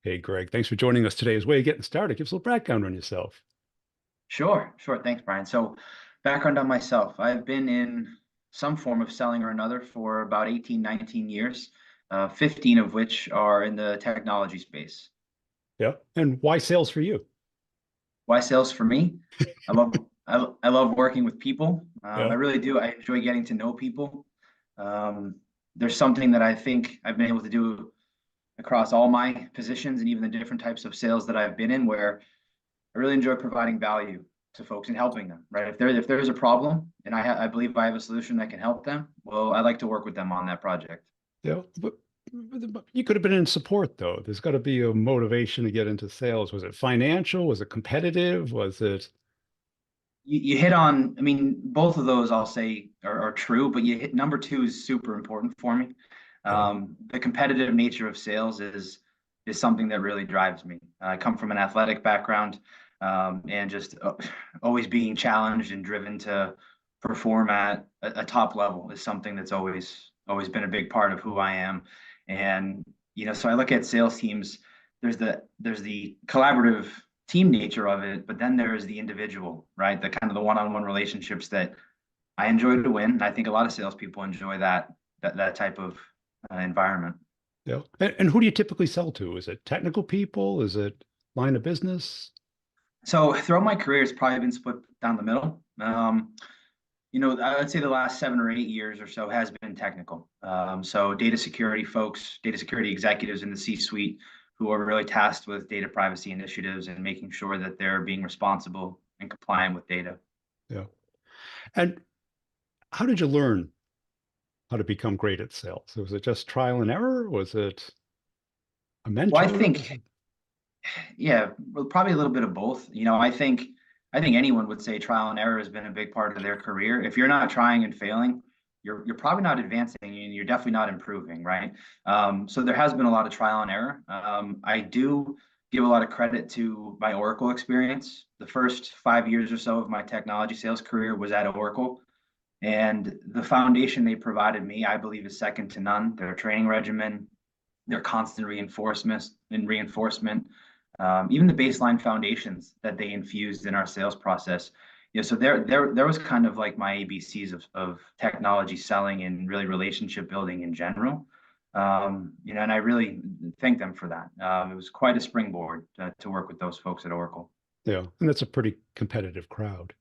Hey, Greg, thanks for joining us today. As way of getting started, give us a little background on yourself. Sure. Thanks, Brian. So, background on myself. I've been in some form of selling or another for about 18, 19 years, 15 of which are in the technology space. Yeah. And why sales for you? Why sales for me? I love working with people. I Yeah. really do. I enjoy getting to know people. Um, there's something that I think I've been able to do across all my positions and even the different types of sales that I've been in, where I really enjoy providing value to folks and helping them, right? If there's a problem and I believe I have a solution that can help them, well, I like to work with them on that project. Yeah. But you could have been in support, though. There's got to be a motivation to get into sales. Was it financial? Was it competitive? Was it? You hit on, I mean, both of those I'll say are true, but you hit number two is super important for me. Yeah. The competitive nature of sales is something that really drives me. I come from an athletic background, and just always being challenged and driven to perform at a top level is something that's always been a big part of who I am. And so I look at sales teams. There's the collaborative team nature of it, but then there's the individual, right? The kind of the one-on-one relationships that I enjoy to win. And I think a lot of salespeople enjoy that type of environment. Yeah. And who do you typically sell to? Is it technical people? Is it line of business? So throughout my career, it's probably been split down the middle. I would say the last 7 or 8 years or so has been technical. So data security folks, data security executives in the C-suite who are really tasked with data privacy initiatives and making sure that they're being responsible and compliant with data. Yeah. And how did you learn how to become great at sales? Was it just trial and error? Was it a Well, I mentor? Was think it? Yeah, well, probably a little bit of both. I think anyone would say trial and error has been a big part of their career. If you're not trying and failing, you're probably not advancing and you're definitely not improving, right? So there has been a lot of trial and error. I do give a lot of credit to my Oracle experience. The first 5 years or so of my technology sales career was at Oracle. And the foundation they provided me, I believe, is second to none. Their training regimen, their constant reinforcement, even the baseline foundations that they infused in our sales process. So there was kind of like my ABCs of technology selling and really relationship building in general. And I really thank them for that. It was quite a springboard to work with those folks at Oracle. Yeah. And that's a pretty competitive crowd.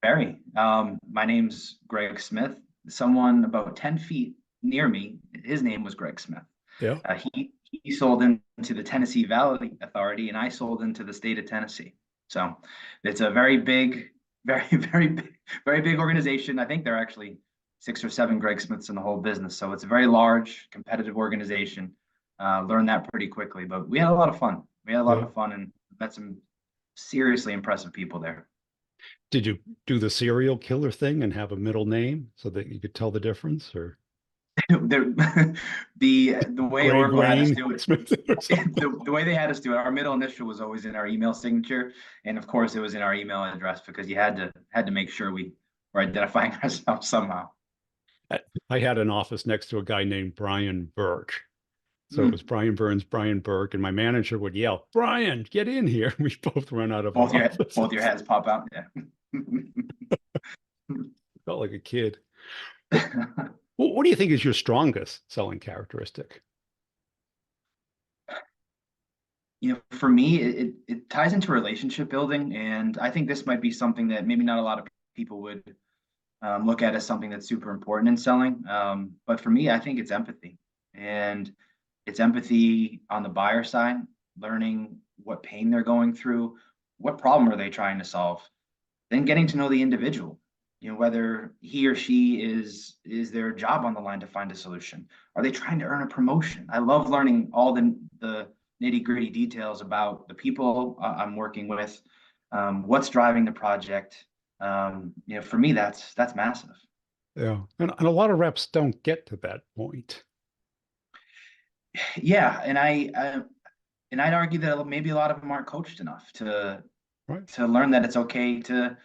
Barry, my name's Greg Smith. Someone about 10 feet near me, his name was Greg Smith. Yeah. He sold into the Tennessee Valley Authority, and I sold into the state of Tennessee. So it's a very big, very big organization. I think there are actually 6 or 7 Greg Smiths in the whole business. So it's a very large, competitive organization. Learned that pretty quickly, but we had a lot of fun. We had a lot Yeah. of fun and met some seriously impressive people there. Did you do the serial killer thing and have a middle name so that you could tell the difference, or The way Greg Oracle had us Wayne do it, Smith or something? the way they had us do it, our middle initial was always in our email signature, and of course it was in our email address because you had to make sure we were identifying ourselves somehow. I had an office next to a guy named Brian Burke. So it was Mm. Brian Burns, Brian Burke, and my manager would yell, Brian, get in here. We both run out of our Both your offices. heads pop out. Yeah. Felt like a kid. Well, what do you think is your strongest selling characteristic? For me, it ties into relationship building, and I think this might be something that maybe not a lot of people would look at as something that's super important in selling. But for me, I think it's empathy. And it's empathy on the buyer side, learning what pain they're going through, what problem are they trying to solve, then getting to know the individual. Whether he or she is their job on the line to find a solution. Are they trying to earn a promotion? I love learning all the nitty gritty details about the people I'm working with, what's driving the project. For me, that's massive. Yeah. And a lot of reps don't get to that point. Yeah, and I'd argue that maybe a lot of them aren't coached enough to Right. to learn that it's okay to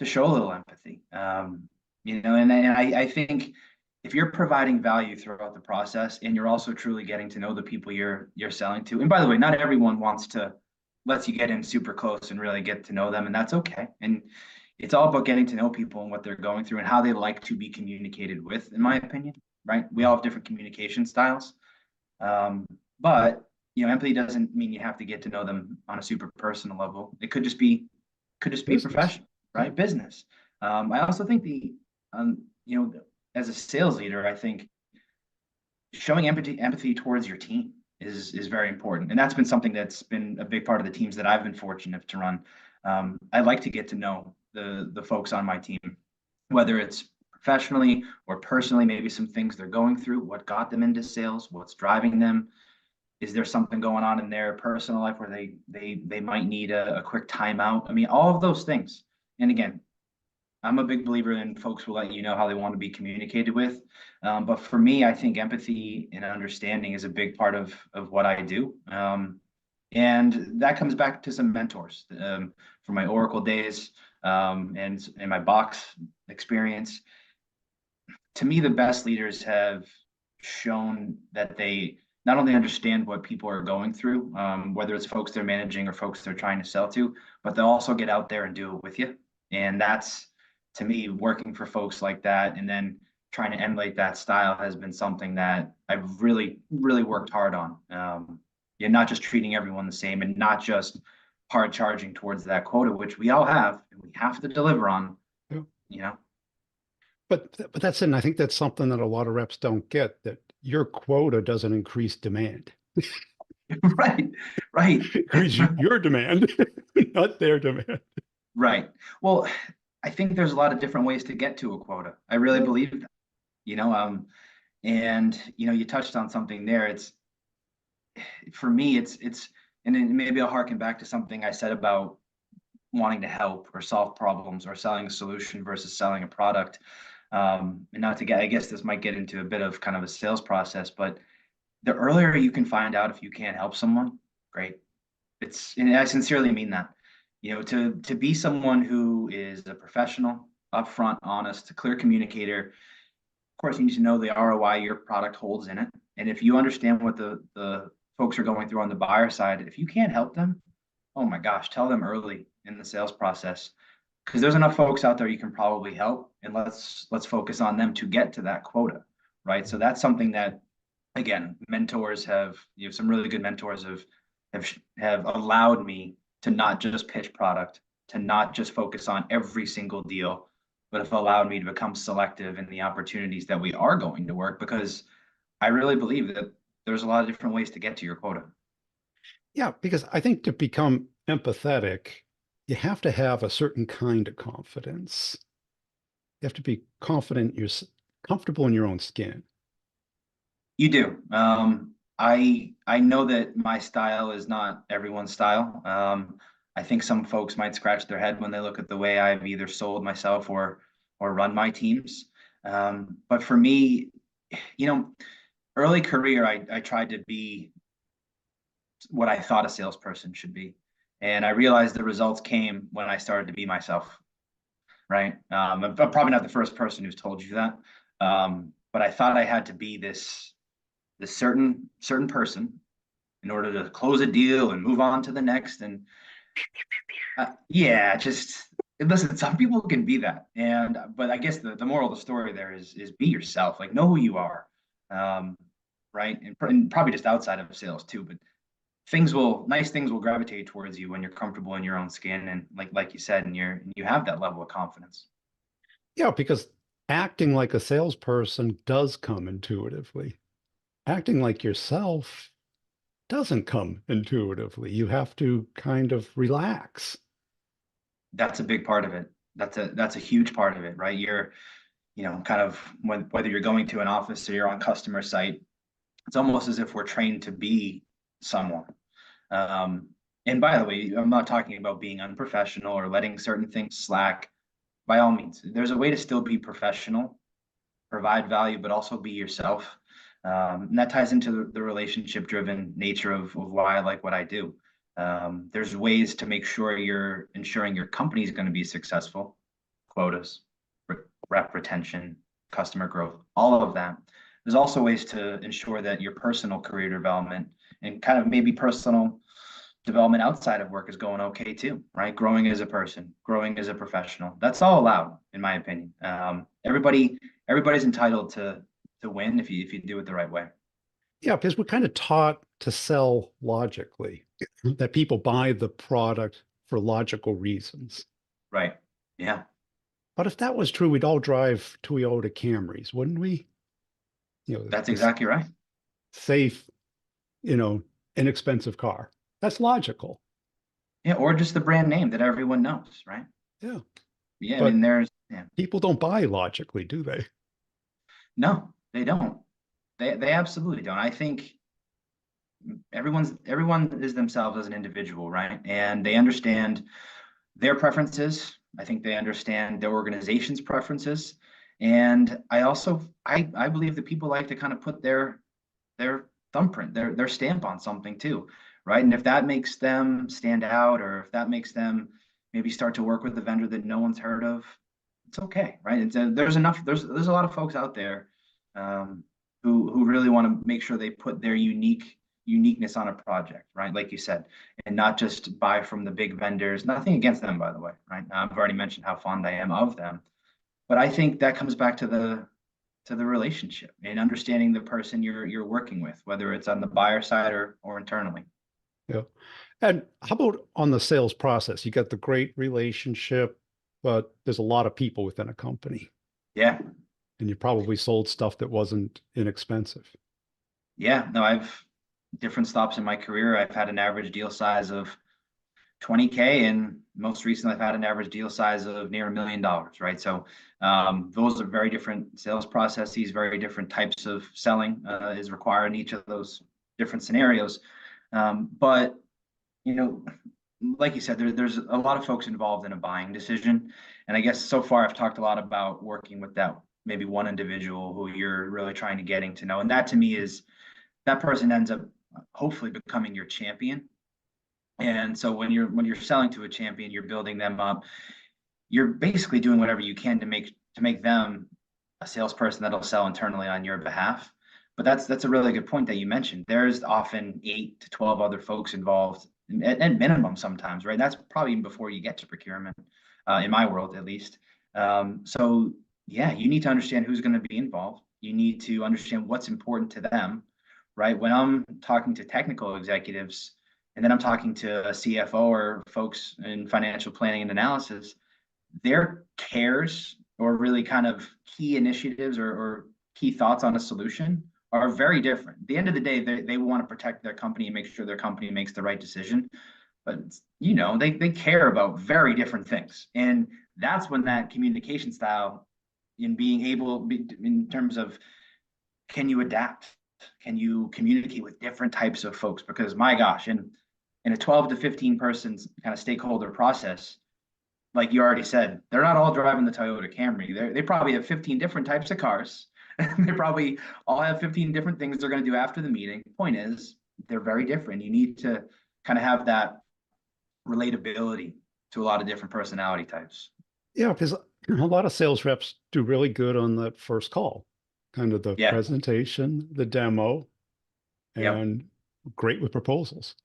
show a little empathy. And I think if you're providing value throughout the process and you're also truly getting to know the people you're selling to, and by the way, not everyone wants to lets you get in super close and really get to know them, and that's okay. And it's all about getting to know people and what they're going through and how they like to be communicated with, in my opinion, right? We all have different communication styles. Um, but empathy doesn't mean you have to get to know them on a super personal level. It could just be Business. professional, Yeah. right? Business. I also think um, you know, as a sales leader, I think showing empathy towards your team is very important, and that's been something that's been a big part of the teams that I've been fortunate to run. I like to get to know the folks on my team, whether it's professionally or personally, maybe some things they're going through, what got them into sales, what's driving them. Is there something going on in their personal life where they might need a quick timeout? I mean, all of those things. And again, I'm a big believer in folks will let you know how they want to be communicated with. But for me, I think empathy and understanding is a big part of what I do. And that comes back to some mentors from my Oracle days and my box experience. To me, the best leaders have shown that they not only understand what people are going through, whether it's folks they're managing or folks they're trying to sell to, but they'll also get out there and do it with you. And that's, to me, working for folks like that and then trying to emulate that style has been something that I've really, really worked hard on. You're not just treating everyone the same and not just hard charging towards that quota, which we all have and we have to deliver on, Yeah. you know. But that's it. And I think that's something that a lot of reps don't get, that your quota doesn't increase demand. Right, right. Increase your demand, not their demand. Right. Well, I think there's a lot of different ways to get to a quota. I really Yeah. believe that, and you touched on something there. It's for me, and then maybe I'll harken back to something I said about wanting to help or solve problems or selling a solution versus selling a product. And not to get, I guess this might get into a bit of kind of a sales process, but the earlier you can find out if you can't help someone, great. And I sincerely mean that. To be someone who is a professional, upfront, honest, clear communicator. Of course, you need to know the ROI your product holds in it. And if you understand what the folks are going through on the buyer side, if you can't help them, oh my gosh, tell them early in the sales process because there's enough folks out there you can probably help, and let's focus on them to get to that quota, right? So that's something that, again, mentors have, some really good mentors have allowed me to not just pitch product, to not just focus on every single deal, but have allowed me to become selective in the opportunities that we are going to work because I really believe that there's a lot of different ways to get to your quota. Yeah, because I think to become empathetic, you have to have a certain kind of confidence. You have to be confident, you're comfortable in your own skin. You do. I know that my style is not everyone's style. I think some folks might scratch their head when they look at the way I've either sold myself or run my teams. But for me, you know, early career, I tried to be what I thought a salesperson should be, and I realized the results came when I started to be myself. Right? I'm probably not the first person who's told you that, but I thought I had to be this certain person in order to close a deal and move on to the next. And yeah, just listen. Some people can be that, and but I guess the moral of the story there is be yourself. Like know who you are, um, right? And probably just outside of sales too. But nice things will gravitate towards you when you're comfortable in your own skin, and like you said, and you have that level of confidence. Yeah, because acting like a salesperson does come intuitively. Acting like yourself doesn't come intuitively. You have to kind of relax. That's a big part of it. That's a huge part of it, right? You're, kind of whether you're going to an office or you're on customer site, it's almost as if we're trained to be someone. Um, and by the way, I'm not talking about being unprofessional or letting certain things slack. By all means, there's a way to still be professional, provide value, but also be yourself. And that ties into the relationship driven nature of why I like what I do. There's ways to make sure you're ensuring your company is going to be successful, quotas, rep retention, customer growth, all of that. There's also ways to ensure that your personal career development and kind of maybe personal development outside of work is going okay too, right? Growing as a person, growing as a professional. That's all allowed, in my opinion. Everybody's entitled to win if you do it the right way. Yeah, because we're kind of taught to sell logically, that people buy the product for logical reasons. Right. Yeah, But if that was true, we'd all drive Toyota Camrys, wouldn't we? You know, that's this exactly right. safe, you know, inexpensive car. That's logical. Yeah, or just the brand name that everyone knows, right? Yeah. Yeah, I mean, But yeah, people don't buy logically, do they? no, they don't. They absolutely don't. I think everyone is themselves as an individual, right? And they understand their preferences. I think they understand their organization's preferences. And I believe that people like to kind of put their thumbprint, their stamp on something too, right? And if that makes them stand out, or if that makes them maybe start to work with a vendor that no one's heard of, it's okay, right? There's a lot of folks out there um, who really want to make sure they put their uniqueness on a project, right? Like you said, and not just buy from the big vendors. Nothing against them, by the way, right? I've already mentioned how fond I am of them, but I think that comes back to the relationship and understanding the person you're working with, whether it's on the buyer side or internally. Yeah. And how about on the sales process? You got the great relationship, but there's a lot of people within a company, Yeah, and you probably sold stuff that wasn't inexpensive. yeah. No, I've different stops in my career. I've had an average deal size of 20K, and most recently I've had an average deal size of near $1 million, right? So those are very different sales processes, very different types of selling is required in each of those different scenarios. But you know, like you said, there's a lot of folks involved in a buying decision. And I guess so far I've talked a lot about working with that maybe one individual who you're really trying to getting to know. And that to me is that person ends up hopefully becoming your champion. And so when you're selling to a champion, you're building them up. You're basically doing whatever you can to make them a salesperson that'll sell internally on your behalf. But that's a really good point that you mentioned. There's often 8 to 12 other folks involved at minimum sometimes, right? That's probably even before you get to procurement, in my world at least. So yeah, you need to understand who's going to be involved. You need to understand what's important to them, right? When I'm talking to technical executives, and then I'm talking to a CFO or folks in financial planning and analysis, their cares or really kind of key initiatives or key thoughts on a solution are very different. At the end of the day, they want to protect their company and make sure their company makes the right decision. But they care about very different things. And that's when that communication style in being able in terms of can you adapt? Can you communicate with different types of folks? Because my gosh, in a 12 to 15 persons kind of stakeholder process, like you already said, they're not all driving the Toyota Camry. They probably have 15 different types of cars. They probably all have 15 different things they're going to do after the meeting. Point is, they're very different. You need to kind of have that relatability to a lot of different personality types. Yeah, because a lot of sales reps do really good on that first call, kind of the Yeah. presentation, the demo, Yep. and great with proposals.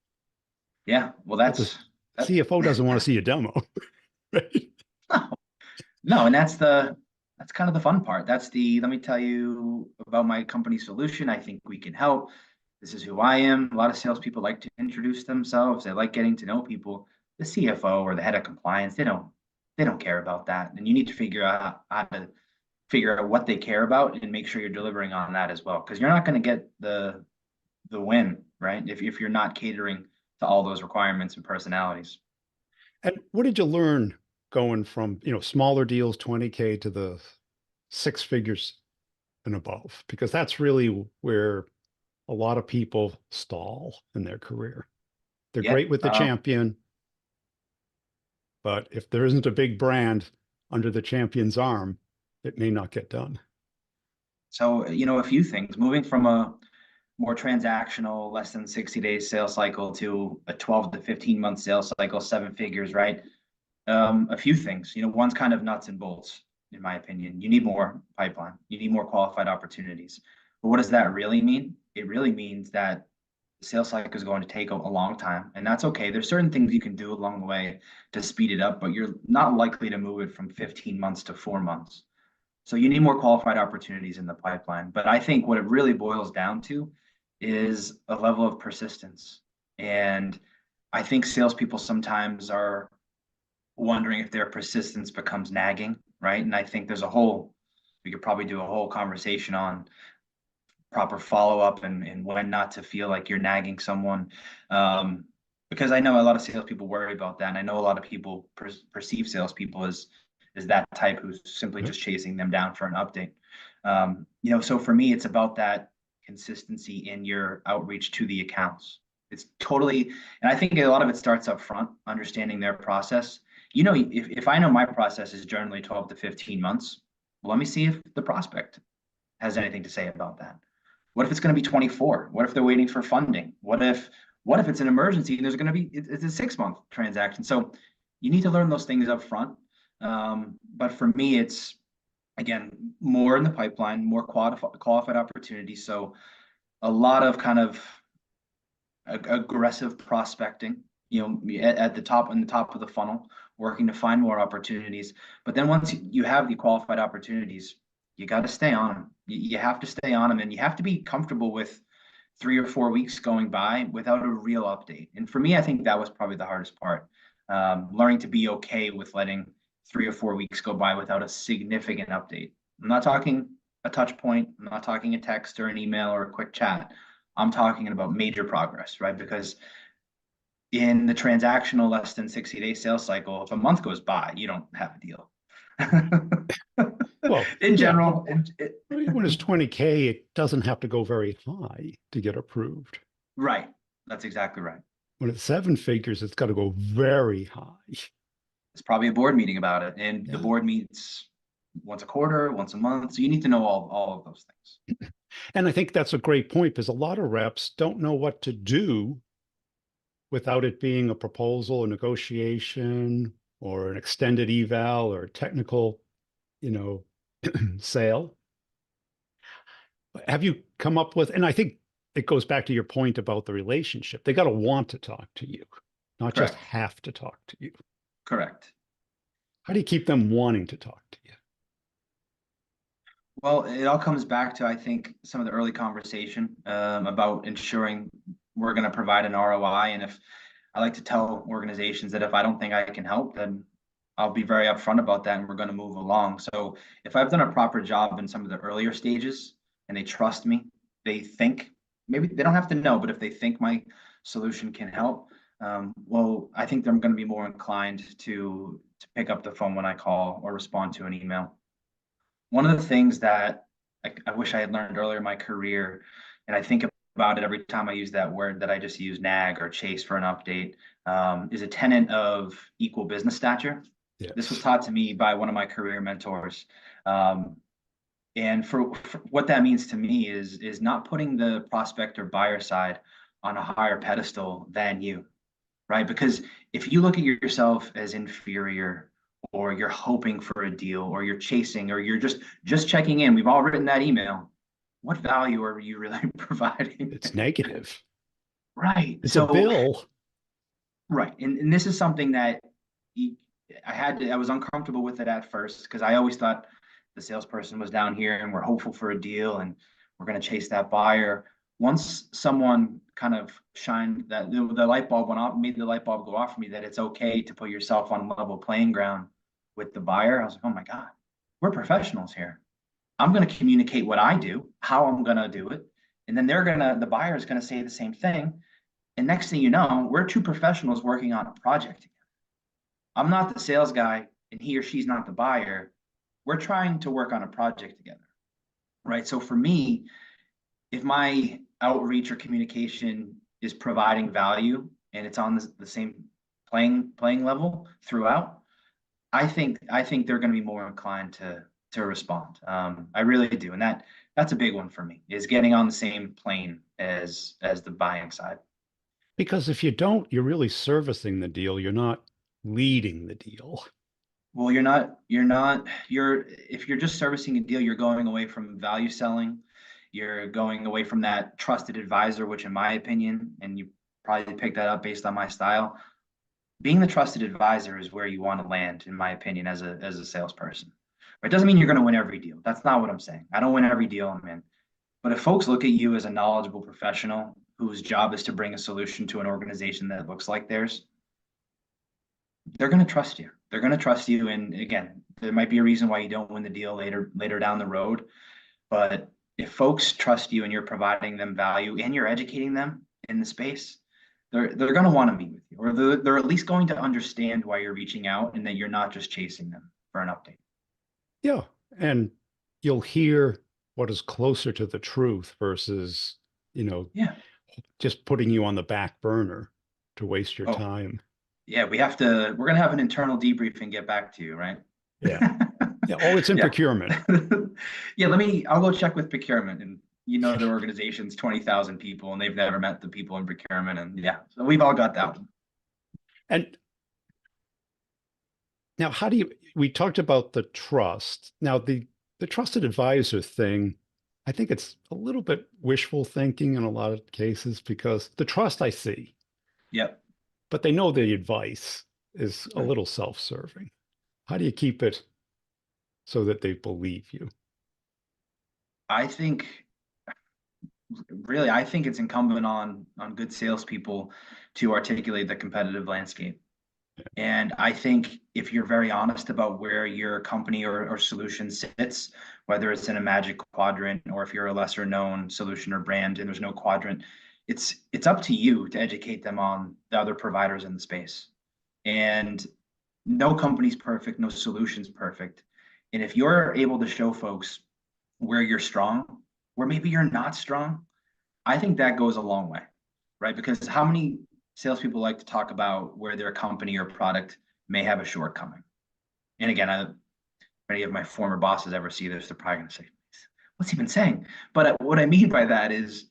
Yeah. Well, But the that. CFO doesn't want to see a demo, right? No, no, and that's kind of the fun part. Let me tell you about my company solution. I think we can help. This is who I am. A lot of salespeople like to introduce themselves. They like getting to know people. The CFO or the head of compliance, they don't care about that. And you need to figure out how to figure out what they care about and make sure you're delivering on that as well. Because you're not going to get the win, right? If you're not catering to all those requirements and personalities. And what did you learn going from, smaller deals, 20K to the six figures and above? Because that's really where a lot of people stall in their career. They're Yeah. great with the champion, but if there isn't a big brand under the champion's arm, it may not get done. So, a few things moving from a more transactional, less than 60 days sales cycle to a 12 to 15 month sales cycle, 7 figures, right? A few things, one's kind of nuts and bolts. in my opinion. You need more pipeline. You need more qualified opportunities. But what does that really mean? It really means that the sales cycle is going to take a long time, and that's okay. There's certain things you can do along the way to speed it up, but you're not likely to move it from 15 months to 4 months. So you need more qualified opportunities in the pipeline. But I think what it really boils down to is a level of persistence. And I think salespeople sometimes are wondering if their persistence becomes nagging, right? And I think we could probably do a whole conversation on proper follow up and when not to feel like you're nagging someone. Because I know a lot of salespeople worry about that. And I know a lot of people perceive salespeople as that type who's simply just chasing them down for an update. So for me, it's about that consistency in your outreach to the accounts. It's totally, and I think a lot of it starts up front, understanding their process. If I know my process is generally 12 to 15 months, well, let me see if the prospect has anything to say about that. What if it's going to be 24? What if they're waiting for funding? What if it's an emergency and there's going to be it's a 6 month transaction? So you need to learn those things up front. But for me, it's again more in the pipeline, more qualified opportunities. So a lot of kind of aggressive prospecting, at the top of the funnel, working to find more opportunities. But then once you have the qualified opportunities, you got to stay on them. You have to stay on them, and you have to be comfortable with 3 or 4 weeks going by without a real update. And for me, I think that was probably the hardest part. Learning to be okay with letting 3 or 4 weeks go by without a significant update. I'm not talking a touch point. I'm not talking a text or an email or a quick chat. I'm talking about major progress, right? Because in the transactional less than 60-day sales cycle, if a month goes by, you don't have a deal. Well, in yeah, general, when it's 20K, it doesn't have to go very high to get approved. right. That's exactly right. When it's 7 figures, it's got to go very high. It's probably a board meeting about it, and the Yeah. board meets once a quarter, once a month. So you need to know all of those things. And I think that's a great point because a lot of reps don't know what to do without it being a proposal, a negotiation, or an extended eval or a technical, you know, sale. Have you come up with, and I think it goes back to your point about the relationship. They got to want to talk to you, not just Correct. have to talk to you. Correct. How do you keep them wanting to talk to you? Well, it all comes back to, I think, some of the early conversation about ensuring we're going to provide an ROI. And if I like to tell organizations that if I don't think I can help, then I'll be very upfront about that and we're going to move along. So if I've done a proper job in some of the earlier stages and they trust me, they think, maybe they don't have to know, but if they think my solution can help, well, I think they're going to be more inclined to pick up the phone when I call or respond to an email. One of the things that I wish I had learned earlier in my career, and I think about it every time I use that word that I just use, nag or chase for an update, is a tenet of equal business stature. This was Yes. taught to me by one of my career mentors. And for what that means to me is not putting the prospect or buyer side on a higher pedestal than you, right? Because if you look at yourself as inferior, or you're hoping for a deal, or you're chasing, or you're just checking in, we've all written that email. What value are you really providing? It's negative. Right. It's a So, bill. right. And this is something that I was uncomfortable with it at first because I always thought the salesperson was down here and we're hopeful for a deal and we're going to chase that buyer. Once someone kind of shined that the light bulb went off, made the light bulb go off for me that it's okay to put yourself on level playing ground with the buyer. I was like, oh my God, we're professionals here. I'm going to communicate what I do, how I'm going to do it. And then the buyer is going to say the same thing. And next thing you know, we're two professionals working on a project together. I'm not the sales guy and he or she's not the buyer. We're trying to work on a project together. Right. So for me, if my outreach or communication is providing value and it's on the same playing level throughout, I think they're going to be more inclined to respond. I really do, and that's a big one for me is getting on the same plane as the buying side. Because if you don't, you're really servicing the deal. You're not leading the deal. Well, if you're just servicing a deal, you're going away from value selling. You're going away from that trusted advisor, which in my opinion, and you probably picked that up based on my style, being the trusted advisor is where you want to land, in my opinion, as a salesperson. It doesn't mean you're going to win every deal. That's not what I'm saying. I don't win every deal I'm in. But if folks look at you as a knowledgeable professional whose job is to bring a solution to an organization that looks like theirs, they're going to trust you. They're going to trust you. And again, there might be a reason why you don't win the deal later down the road. But if folks trust you and you're providing them value and you're educating them in the space, they're going to want to meet with you, or they're at least going to understand why you're reaching out and that you're not just chasing them for an update. Yeah. And you'll hear what is closer to the truth versus, Yeah. just putting you on the back burner to waste your Oh, time. yeah. We're going to have an internal debrief and get back to you, right? Yeah. Yeah. Oh, it's in Yeah. procurement. Yeah. I'll go check with procurement, and their organization's 20,000 people and they've never met the people in procurement. And yeah, so we've all got that one. And now, we talked about the trust. Now, the trusted advisor thing, I think it's a little bit wishful thinking in a lot of cases because the trust I see, Yep. but they know the advice is a Right. little self-serving. How do you keep it so that they believe you? I think I think it's incumbent on good salespeople to articulate the competitive landscape. And I think if you're very honest about where your company or solution sits, whether it's in a magic quadrant or if you're a lesser known solution or brand and there's no quadrant, it's up to you to educate them on the other providers in the space. And no company's perfect, no solution's perfect. And if you're able to show folks where you're strong, where maybe you're not strong, I think that goes a long way, right? Because how many salespeople like to talk about where their company or product may have a shortcoming? And again, if any of my former bosses ever see this, they're probably going to say, "What's he been saying?" But what I mean by that is,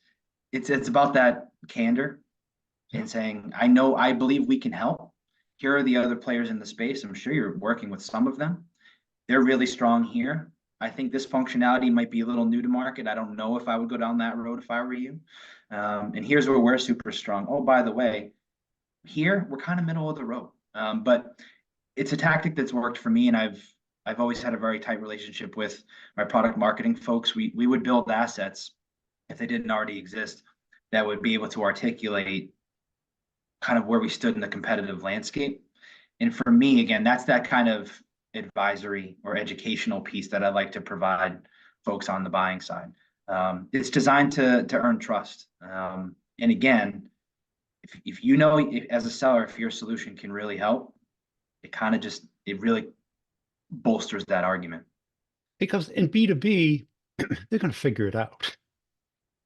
it's about that candor Yeah. and saying, I believe we can help. Here are the other players in the space. I'm sure you're working with some of them. They're really strong here. I think this functionality might be a little new to market. I don't know if I would go down that road if I were you. And here's where we're super strong. Oh, by the way, here we're kind of middle of the road. But it's a tactic that's worked for me, and I've always had a very tight relationship with my product marketing folks. We would build assets if they didn't already exist that would be able to articulate kind of where we stood in the competitive landscape. And for me, again, that's that kind of advisory or educational piece that I like to provide folks on the buying side. It's designed to earn trust. And again, if as a seller, if your solution can really help, it really bolsters that argument. Because in B2B, they're going to figure it out,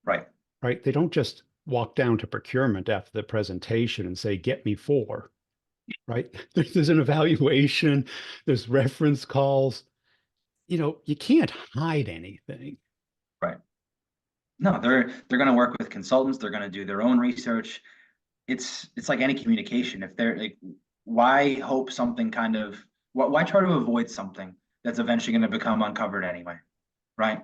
Right. right? They don't just walk down to procurement after the presentation and say, get me four, right? There's an evaluation, there's reference calls. You can't hide anything. Right. No, they're going to work with consultants. They're going to do their own research. It's like any communication. If they're like, why hope something kind of why try to avoid something that's eventually going to become uncovered anyway, right?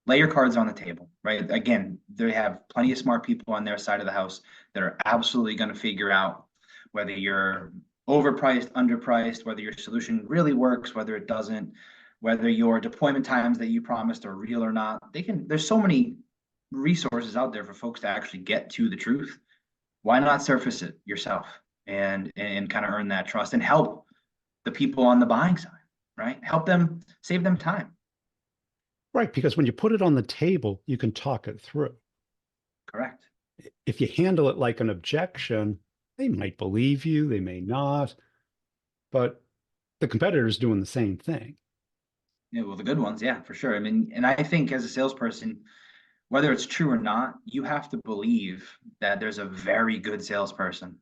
Lay your cards on the table, right? Again, they have plenty of smart people on their side of the house that are absolutely going to figure out whether you're overpriced, underpriced, whether your solution really works, whether it doesn't, whether your deployment times that you promised are real or not. There's so many resources out there for folks to actually get to the truth. Why not surface it yourself and kind of earn that trust and help the people on the buying side, right? Help them, save them time. Right, because when you put it on the table, you can talk it through. Correct. If you handle it like an objection, they might believe you, they may not, but the competitor's doing the same thing. Yeah, well, the good ones, yeah, for sure. I mean, and I think as a salesperson, whether it's true or not, you have to believe that there's a very good salesperson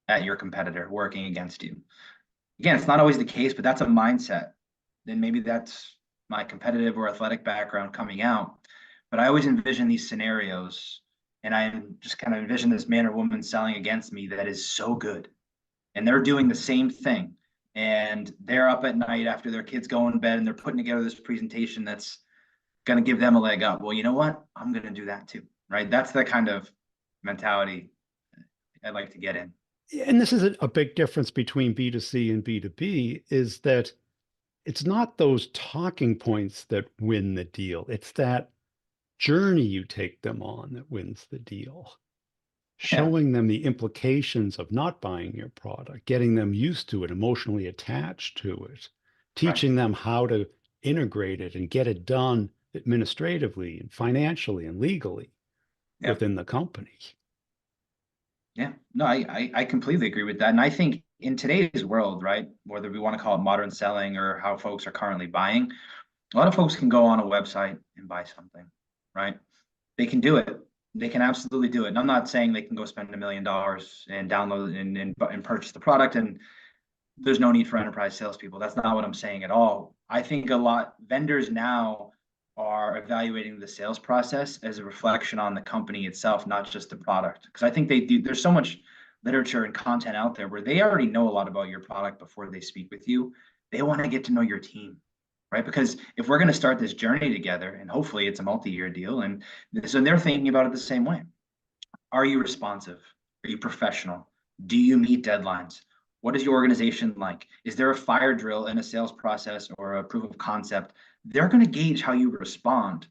at your competitor working against you. Again, it's not always the case, but that's a mindset. Then maybe that's my competitive or athletic background coming out. But I always envision these scenarios, and I just kind of envision this man or woman selling against me that is so good. And they're doing the same thing. and they're up at night after their kids go in bed and they're putting together this presentation that's going to give them a leg up. Well, you know what? I'm going to do that too, right? That's the kind of mentality I'd like to get in. And this is a big difference between B2C and B2B is that it's not those talking points that win the deal. It's that journey you take them on that wins the deal. Yeah, Showing them the implications of not buying your product, getting them used to it, emotionally attached to it, right. teaching them how to integrate it and get it done administratively and financially and legally Yeah, within the company. yeah. No, I completely agree with that. And I think in today's world, right, whether we want to call it modern selling or how folks are currently buying, a lot of folks can go on a website and buy something, right? They can do it. They can absolutely do it. And I'm not saying they can go spend $1 million and download and purchase the product and there's no need for enterprise salespeople. That's not what I'm saying at all. I think a lot vendors now are evaluating the sales process as a reflection on the company itself, not just the product. Because I think they do. There's so much literature and content out there where they already know a lot about your product before they speak with you. They want to get to know your team, right? Because if we're going to start this journey together, and hopefully it's a multi-year deal, and so they're thinking about it the same way. Are you responsive? Are you professional? Do you meet deadlines? What is your organization like? Is there a fire drill in a sales process or a proof of concept? They're going to gauge how you respond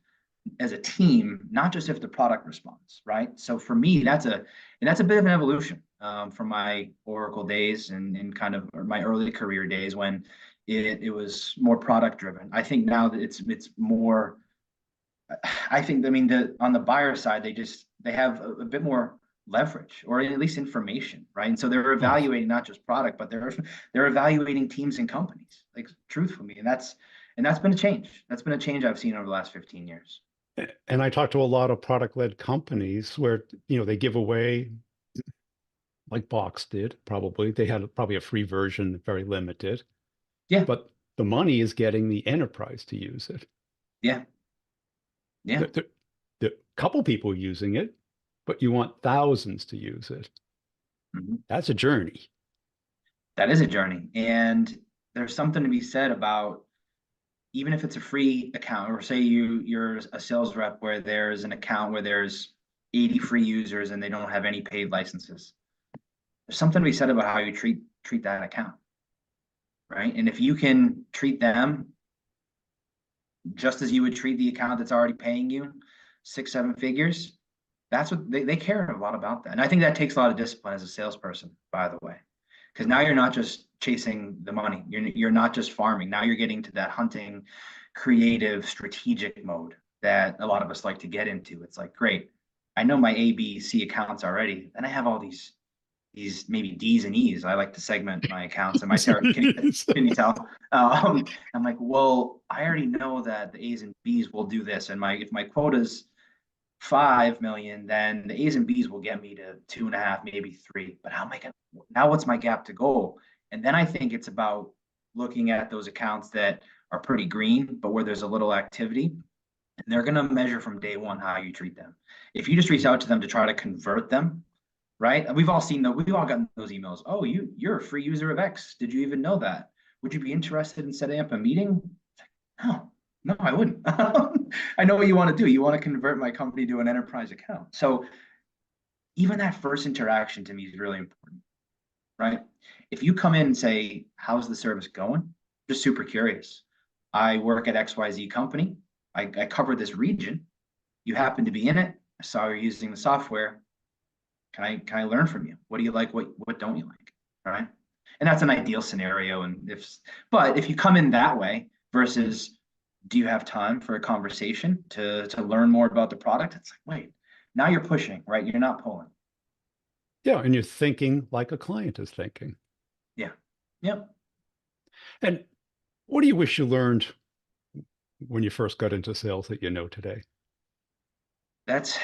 as a team, not just if the product responds, right? So for me, that's a bit of an evolution from my Oracle days and kind of my early career days when it was more product driven. I think now that it's more I think, I mean, on the buyer side, they have a bit more leverage or at least information, right? And so they're Oh, evaluating not just product, but they're evaluating teams and companies, like truthfully. And that's been a change. That's been a change I've seen over the last 15 years. and I talk to a lot of product-led companies where, they give away, like Box did, probably. They had probably a free version, very limited, Yeah, but the money is getting the enterprise to use it. yeah, yeah. There are a couple people using it, but you want thousands to use it. Mhm. That's a journey. That is a journey. And there's something to be said about even if it's a free account, or say you're a sales rep where there's an account where there's 80 free users and they don't have any paid licenses. There's something to be said about how you treat that account, right? And if you can treat them just as you would treat the account that's already paying you 6, 7 figures, that's what they care a lot about that. And I think that takes a lot of discipline as a salesperson, by the way, because now you're not just chasing the money. You're not just farming. Now you're getting to that hunting, creative, strategic mode that a lot of us like to get into. It's like, great, I know my A, B, C accounts already. Then I have all these maybe D's and E's. I like to segment my accounts and my can you tell? I'm like, well, I already know that the A's and B's will do this, and my if my quota's 5 million, then the A's and B's will get me to 2.5, maybe 3. But how am I gonna now? What's my gap to goal? And then I think it's about looking at those accounts that are pretty green, but where there's a little activity, and they're going to measure from day one how you treat them. If you just reach out to them to try to convert them, right? We've all seen that. We've all gotten those emails. Oh, you're a free user of X. Did you even know that? Would you be interested in setting up a meeting? No, no, I wouldn't. I know what you want to do. You want to convert my company to an enterprise account. So even that first interaction to me is really important, right? If you come in and say, how's the service going? Just super curious. I work at XYZ company. I cover this region. You happen to be in it. I saw you're using the software. Can I learn from you? What do you like? What don't you like? Right. And that's an ideal scenario. But if you come in that way versus do you have time for a conversation to learn more about the product? It's like, wait, now you're pushing, right? You're not pulling. Yeah, and you're thinking like a client is thinking. Yeah. Yep. And what do you wish you learned when you first got into sales that you know today? That's,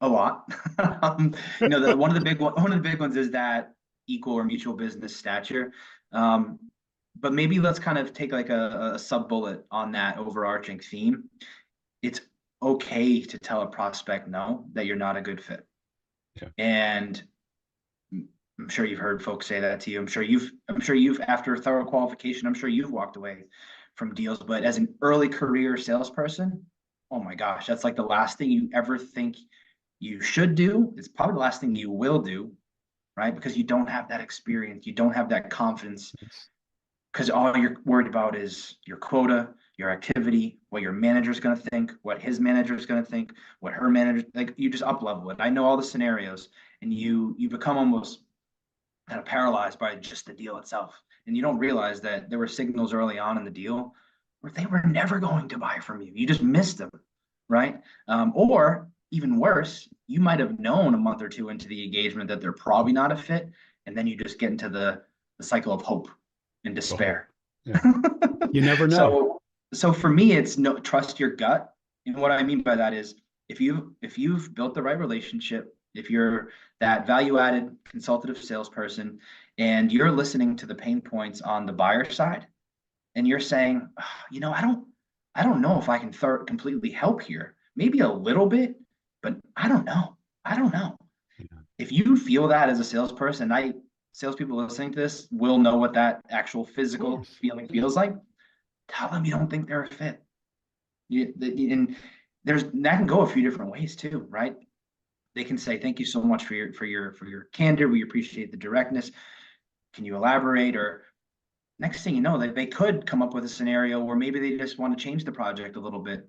a lot. One of the big ones is that equal or mutual business stature. Um, but maybe let's kind of take like a sub bullet on that overarching theme. It's okay to tell a prospect no, that you're not a good fit. Yeah. And I'm sure you've heard folks say that to you. I'm sure you've after thorough qualification, I'm sure you've walked away from deals. But as an early career salesperson, oh my gosh, that's like the last thing you ever think you should do. It's probably the last thing you will do, right? Because you don't have that experience, you don't have that confidence, It's- because all you're worried about is your quota, your activity, what your manager's going to think, what his manager is going to think, what her manager, like you just up level it. I know all the scenarios, and you become almost kind of paralyzed by just the deal itself. And you don't realize that there were signals early on in the deal where they were never going to buy from you. You just missed them, right? Or even worse, you might have known a month or two into the engagement that they're probably not a fit, and then you just get into the cycle of hope and oh, despair. yeah. You never know. So for me, it's no trust your gut. And what I mean by that is if you've built the right relationship, if you're that value-added consultative salesperson and you're listening to the pain points on the buyer side and you're saying, "Ah, I don't know if I can completely help here. Maybe a little bit, but I don't know. I don't know." Yeah, If you feel that as a salesperson, salespeople listening to this will know what that actual of physical course. feeling feels like. Tell them you don't think they're a fit. And that can go a few different ways too, right? They can say, "Thank you so much for your candor. We appreciate the directness. Can you elaborate?" Or next thing you know, they could come up with a scenario where maybe they just want to change the project a little bit.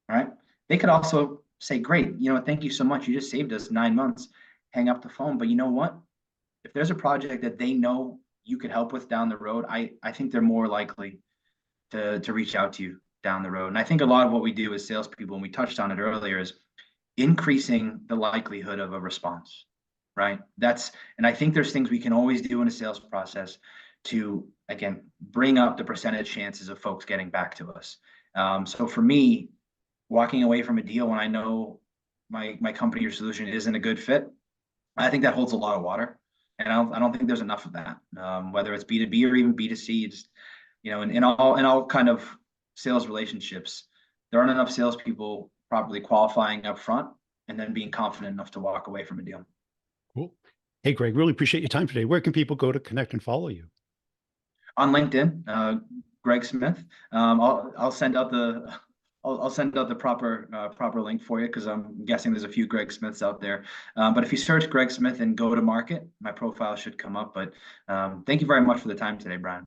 All right. They could also say, "Great, thank you so much. You just saved us 9 months." Hang up the phone. But you know what? If there's a project that they know you could help with down the road, I think they're more likely to reach out to you down the road. And I think a lot of what we do as salespeople, and we touched on it earlier, is increasing the likelihood of a response, right? And I think there's things we can always do in a sales process to, again, bring up the percentage chances of folks getting back to us. So for me, walking away from a deal when I know my company or solution isn't a good fit, I think that holds a lot of water. And I don't think there's enough of that, whether it's B2B or even B2C. Just, in all kind of sales relationships, there aren't enough salespeople properly qualifying up front and then being confident enough to walk away from a deal. Cool. Hey, Greg, really appreciate your time today. Where can people go to connect and follow you? On LinkedIn, Greg Smith. I'll send out the I'll send out the proper link for you because I'm guessing there's a few Greg Smiths out there. But if you search Greg Smith and go to market, my profile should come up. But thank you very much for the time today, Brian.